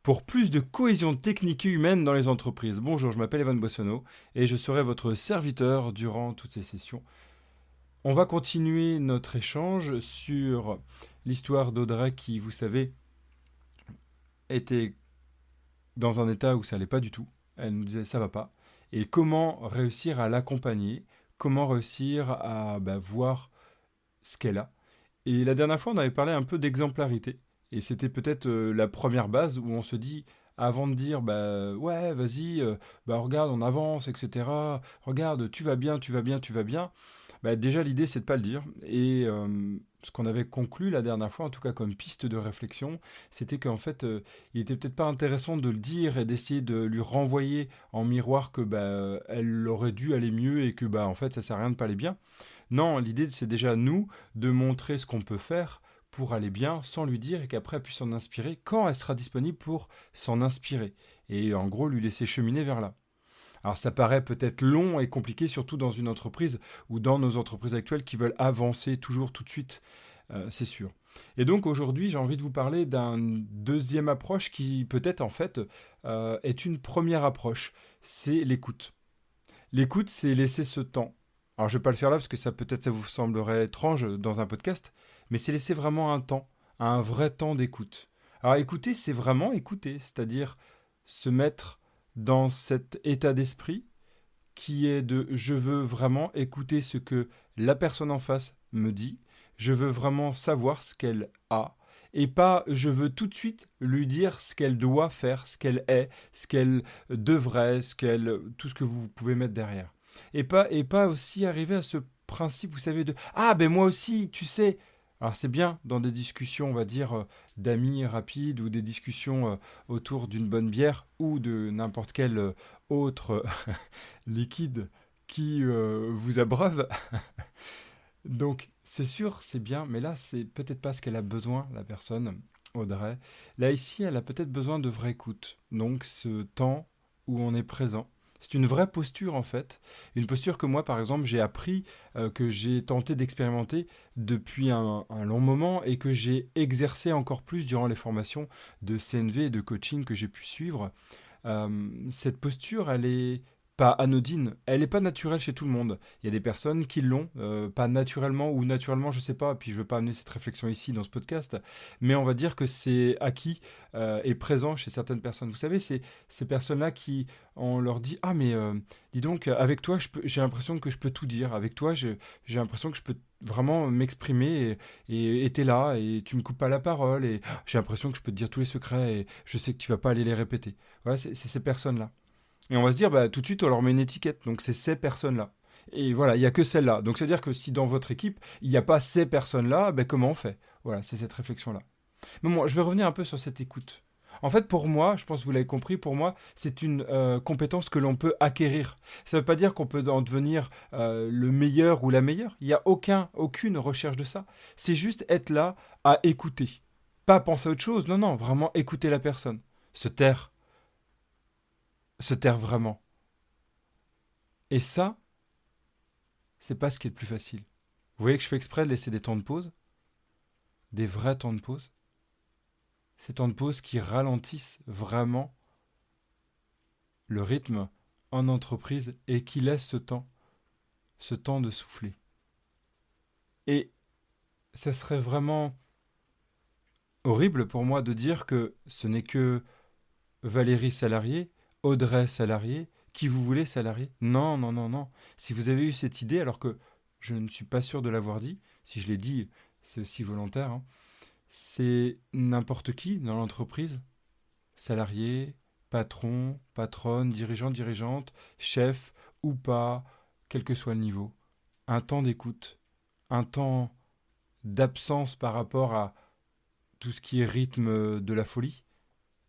pour plus de cohésion technique et humaine dans les entreprises. Bonjour, je m'appelle Evan Boissonneau et je serai votre serviteur durant toutes ces sessions. On va continuer notre échange sur l'histoire d'Audrey qui, vous savez, était dans un état où ça allait pas du tout. Elle nous disait ça va pas. Et comment réussir à l'accompagner, comment réussir à voir ce qu'elle a. Et la dernière fois, on avait parlé un peu d'exemplarité. Et c'était peut-être la première base où on se dit, avant de dire, ouais, vas-y, regarde, on avance, etc. Regarde, tu vas bien, tu vas bien, tu vas bien. Déjà, l'idée, c'est de pas le dire. Et ce qu'on avait conclu la dernière fois, en tout cas comme piste de réflexion, c'était qu'en fait, il était peut-être pas intéressant de le dire et d'essayer de lui renvoyer en miroir que elle aurait dû aller mieux et que en fait, ça sert à rien de pas aller bien. Non, l'idée, c'est déjà nous de montrer ce qu'on peut faire pour aller bien sans lui dire et qu'après elle puisse s'en inspirer quand elle sera disponible pour s'en inspirer. Et en gros, lui laisser cheminer vers là. Alors ça paraît peut-être long et compliqué, surtout dans une entreprise ou dans nos entreprises actuelles qui veulent avancer toujours tout de suite, c'est sûr. Et donc aujourd'hui, j'ai envie de vous parler d'une deuxième approche qui peut-être en fait est une première approche, c'est l'écoute. L'écoute, c'est laisser ce temps. Alors, je vais pas le faire là parce que ça peut-être ça vous semblerait étrange dans un podcast, mais c'est laisser vraiment un temps, un vrai temps d'écoute. Alors, écouter, c'est vraiment écouter, c'est-à-dire se mettre dans cet état d'esprit qui est de je veux vraiment écouter ce que la personne en face me dit, je veux vraiment savoir ce qu'elle a, et pas je veux tout de suite lui dire ce qu'elle doit faire, ce qu'elle est, ce qu'elle devrait, tout ce que vous pouvez mettre derrière. Et pas aussi arriver à ce principe, vous savez, de ah ben moi aussi, tu sais. Alors c'est bien dans des discussions, on va dire, d'amis rapides ou des discussions autour d'une bonne bière ou de n'importe quel autre liquide qui vous abreuve. Donc, c'est sûr, c'est bien, mais là, c'est peut-être pas ce qu'elle a besoin, la personne, Audrey. Là, ici, elle a peut-être besoin de vraie écoute. Donc, ce temps où on est présent. C'est une vraie posture, en fait. Une posture que moi, par exemple, j'ai appris, que j'ai tenté d'expérimenter depuis un long moment et que j'ai exercé encore plus durant les formations de CNV et de coaching que j'ai pu suivre. Cette posture, elle est pas anodine, elle n'est pas naturelle chez tout le monde. Il y a des personnes qui l'ont, pas naturellement ou naturellement, je sais pas, puis je veux pas amener cette réflexion ici dans ce podcast, mais on va dire que c'est acquis et présent chez certaines personnes. Vous savez, c'est ces personnes-là qui, on leur dit, ah mais dis donc, avec toi, j'ai l'impression que je peux tout dire, avec toi, j'ai l'impression que je peux vraiment m'exprimer et t'es là et tu me coupes pas la parole et j'ai l'impression que je peux te dire tous les secrets et je sais que tu vas pas aller les répéter. Voilà, c'est ces personnes-là. Et on va se dire, tout de suite, on leur met une étiquette. Donc, c'est ces personnes-là. Et voilà, il n'y a que celle-là. Donc, c'est-à-dire que si dans votre équipe, il n'y a pas ces personnes-là, comment on fait? Voilà, c'est cette réflexion-là. Mais moi, je vais revenir un peu sur cette écoute. En fait, pour moi, je pense que vous l'avez compris, pour moi, c'est une compétence que l'on peut acquérir. Ça ne veut pas dire qu'on peut en devenir le meilleur ou la meilleure. Il n'y a aucune recherche de ça. C'est juste être là à écouter. Pas penser à autre chose, non, non, vraiment écouter la personne. Se taire. Se taire vraiment. Et ça, c'est pas ce qui est le plus facile. Vous voyez que je fais exprès de laisser des temps de pause, des vrais temps de pause, ces temps de pause qui ralentissent vraiment le rythme en entreprise et qui laissent ce temps de souffler. Et ça serait vraiment horrible pour moi de dire que ce n'est que Valérie salarié, Audrey salarié, qui vous voulez salarié. Non, non, non, non. Si vous avez eu cette idée, alors que je ne suis pas sûr de l'avoir dit, si je l'ai dit, c'est aussi volontaire, hein, c'est n'importe qui dans l'entreprise, salarié, patron, patronne, dirigeant, dirigeante, chef ou pas, quel que soit le niveau. Un temps d'écoute, un temps d'absence par rapport à tout ce qui est rythme de la folie.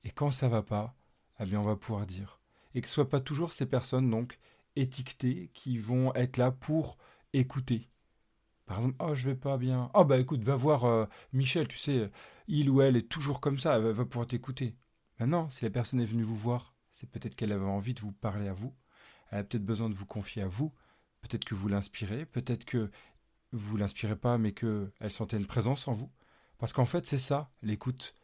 Et quand ça va pas, eh bien on va pouvoir dire. Et que ce soit pas toujours ces personnes donc étiquetées qui vont être là pour écouter. Par exemple, oh je vais pas bien. Oh écoute, va voir Michel, tu sais, il ou elle est toujours comme ça, elle va pouvoir t'écouter. Non, si la personne est venue vous voir, c'est peut-être qu'elle avait envie de vous parler à vous. Elle a peut-être besoin de vous confier à vous. Peut-être que vous l'inspirez, peut-être que vous l'inspirez pas, mais que elle sentait une présence en vous. Parce qu'en fait, c'est ça, l'écoute.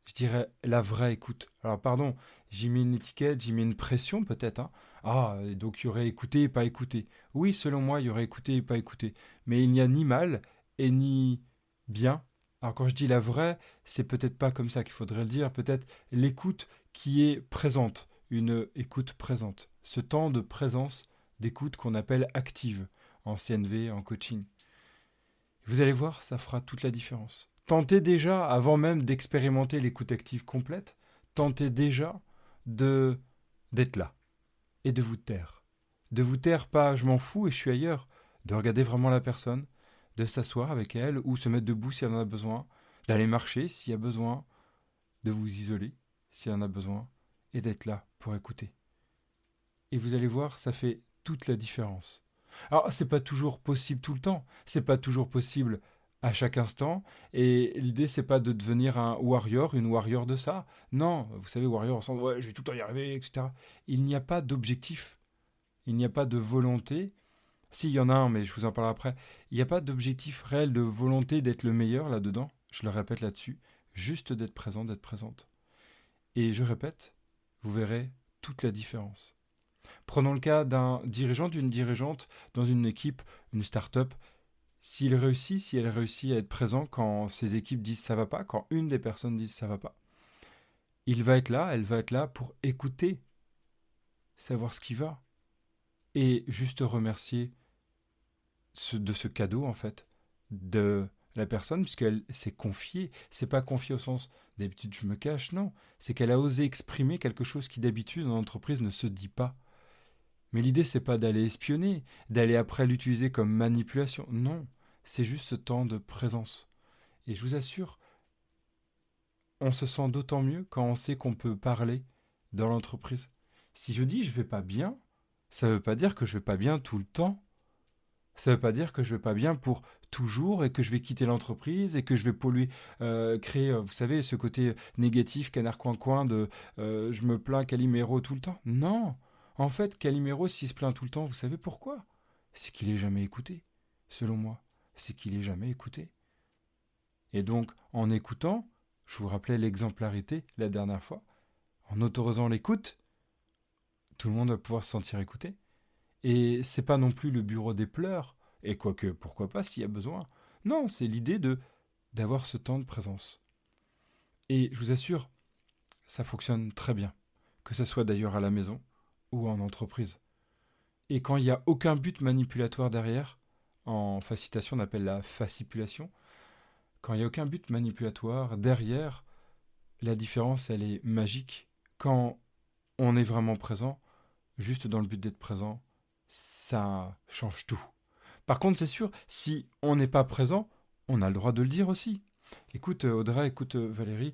Je dirais la vraie écoute. Alors pardon, j'y mets une étiquette, j'y mets une pression peut-être, hein. Ah, et donc il y aurait écouté et pas écouté. Oui, selon moi, il y aurait écouté et pas écouté. Mais il n'y a ni mal et ni bien. Alors quand je dis la vraie, c'est peut-être pas comme ça qu'il faudrait le dire, peut-être l'écoute qui est présente, une écoute présente. Ce temps de présence, d'écoute qu'on appelle active en CNV, en coaching. Vous allez voir, ça fera toute la différence. Tentez déjà, avant même d'expérimenter l'écoute active complète, tentez déjà de d'être là et de vous taire. De vous taire pas je m'en fous et je suis ailleurs, de regarder vraiment la personne, de s'asseoir avec elle ou se mettre debout si elle en a besoin, d'aller marcher s'il y a besoin, de vous isoler s'il en a besoin et d'être là pour écouter. Et vous allez voir, ça fait toute la différence. Alors, c'est pas toujours possible tout le temps, c'est pas toujours possible à chaque instant, et l'idée c'est pas de devenir un warrior, une warrior de ça. Non, vous savez, warrior, on sent ouais, je vais tout le temps y arriver, etc. Il n'y a pas d'objectif, il n'y a pas de volonté. Si, il y en a un, mais je vous en parlerai après. Il n'y a pas d'objectif réel de volonté d'être le meilleur là-dedans, je le répète là-dessus, juste d'être présent, d'être présente. Et je répète, vous verrez toute la différence. Prenons le cas d'un dirigeant, d'une dirigeante dans une équipe, une start-up. S'il réussit, si elle réussit à être présent quand ses équipes disent ça va pas, quand une des personnes dit ça va pas, il va être là, elle va être là pour écouter, savoir ce qui va et juste remercier de ce cadeau en fait de la personne puisqu'elle s'est confiée. C'est pas confiée au sens d'habitude je me cache, non, c'est qu'elle a osé exprimer quelque chose qui d'habitude dans l'entreprise ne se dit pas. Mais l'idée, c'est pas d'aller espionner, d'aller après l'utiliser comme manipulation. Non, c'est juste ce temps de présence. Et je vous assure, on se sent d'autant mieux quand on sait qu'on peut parler dans l'entreprise. Si je dis je vais pas bien, ça veut pas dire que je vais pas bien tout le temps. Ça veut pas dire que je vais pas bien pour toujours et que je vais quitter l'entreprise et que je vais polluer, créer, vous savez, ce côté négatif, canard coin-coin de je me plains Calimero tout le temps. Non, en fait, Calimero, s'il se plaint tout le temps, vous savez pourquoi? C'est qu'il est jamais écouté, selon moi. C'est qu'il est jamais écouté. Et donc, en écoutant, je vous rappelais l'exemplarité la dernière fois, en autorisant l'écoute, tout le monde va pouvoir se sentir écouté. Et c'est pas non plus le bureau des pleurs, et quoique, pourquoi pas s'il y a besoin. Non, c'est l'idée de d'avoir ce temps de présence. Et je vous assure, ça fonctionne très bien, que ce soit d'ailleurs à la maison ou en entreprise. Et quand il n'y a aucun but manipulatoire derrière, en facilitation on appelle la fascipulation, quand il n'y a aucun but manipulatoire derrière, la différence elle est magique. Quand on est vraiment présent, juste dans le but d'être présent, ça change tout. Par contre, c'est sûr, si on n'est pas présent, on a le droit de le dire aussi. Écoute Audrey, écoute Valérie,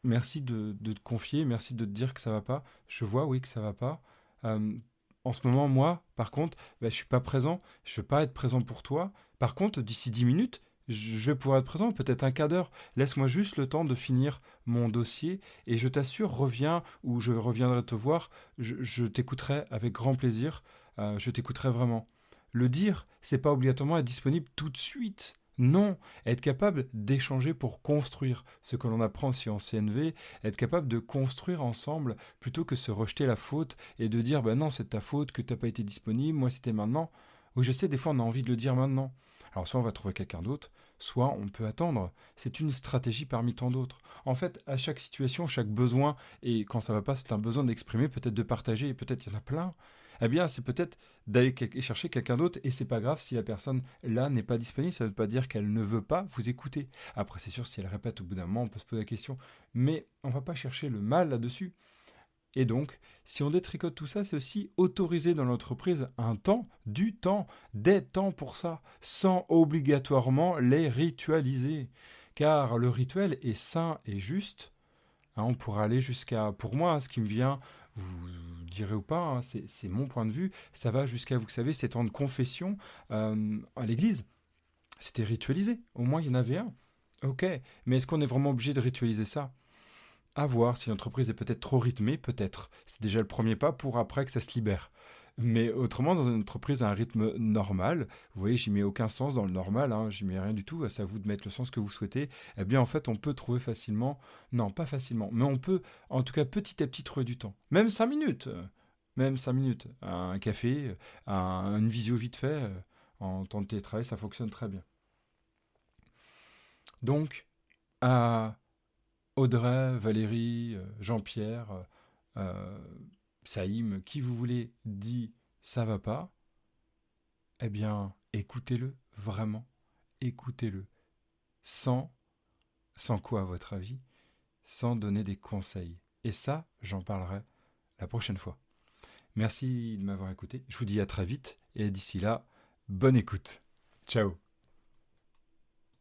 merci de te confier, merci de te dire que ça va pas. Je vois, oui, que ça va pas. Euh, En ce moment, moi, par contre, bah, je suis pas présent. Je vais pas être présent pour toi. Par contre, d'ici 10 minutes, je vais pouvoir être présent, peut-être un quart d'heure. Laisse-moi juste le temps de finir mon dossier et je t'assure, reviens ou je reviendrai te voir. Je t'écouterai avec grand plaisir. Je t'écouterai vraiment. Le dire, c'est pas obligatoirement être disponible tout de suite. Non, être capable d'échanger pour construire ce que l'on apprend aussi en CNV, être capable de construire ensemble plutôt que se rejeter la faute et de dire bah non c'est ta faute que t'as pas été disponible, moi c'était maintenant. Oui je sais des fois on a envie de le dire maintenant. Alors soit on va trouver quelqu'un d'autre, soit on peut attendre. C'est une stratégie parmi tant d'autres. En fait à chaque situation, chaque besoin, et quand ça va pas c'est un besoin d'exprimer, peut-être de partager, et peut-être il y en a plein. Eh bien, c'est peut-être d'aller chercher quelqu'un d'autre et c'est pas grave si la personne là n'est pas disponible, ça ne veut pas dire qu'elle ne veut pas vous écouter. Après, c'est sûr, si elle répète au bout d'un moment, on peut se poser la question, mais on va pas chercher le mal là-dessus. Et donc, si on détricote tout ça, c'est aussi autoriser dans l'entreprise un temps, du temps, des temps pour ça, sans obligatoirement les ritualiser. Car le rituel est sain et juste. Hein, on pourra aller jusqu'à, pour moi, ce qui me vient, vous direz ou pas, hein, c'est mon point de vue, ça va jusqu'à, vous savez, ces temps de confession à l'église. C'était ritualisé, au moins il y en avait un. Ok, mais est-ce qu'on est vraiment obligé de ritualiser ça? À voir si l'entreprise est peut-être trop rythmée, peut-être. C'est déjà le premier pas pour après que ça se libère. Mais autrement, dans une entreprise à un rythme normal, vous voyez, j'y mets aucun sens dans le normal, hein, j'y mets rien du tout, c'est à vous de mettre le sens que vous souhaitez, eh bien en fait on peut trouver facilement, non pas facilement, mais on peut en tout cas petit à petit trouver du temps. Même 5 minutes, un café, une visio vite fait, en temps de télétravail, ça fonctionne très bien. Donc, à Audrey, Valérie, Jean-Pierre, euh, Saïm, qui vous voulez, dit ça va pas, eh bien, écoutez-le, vraiment, écoutez-le. Sans, sans quoi, à votre avis? Sans donner des conseils. Et ça, j'en parlerai la prochaine fois. Merci de m'avoir écouté. Je vous dis à très vite. Et d'ici là, bonne écoute. Ciao.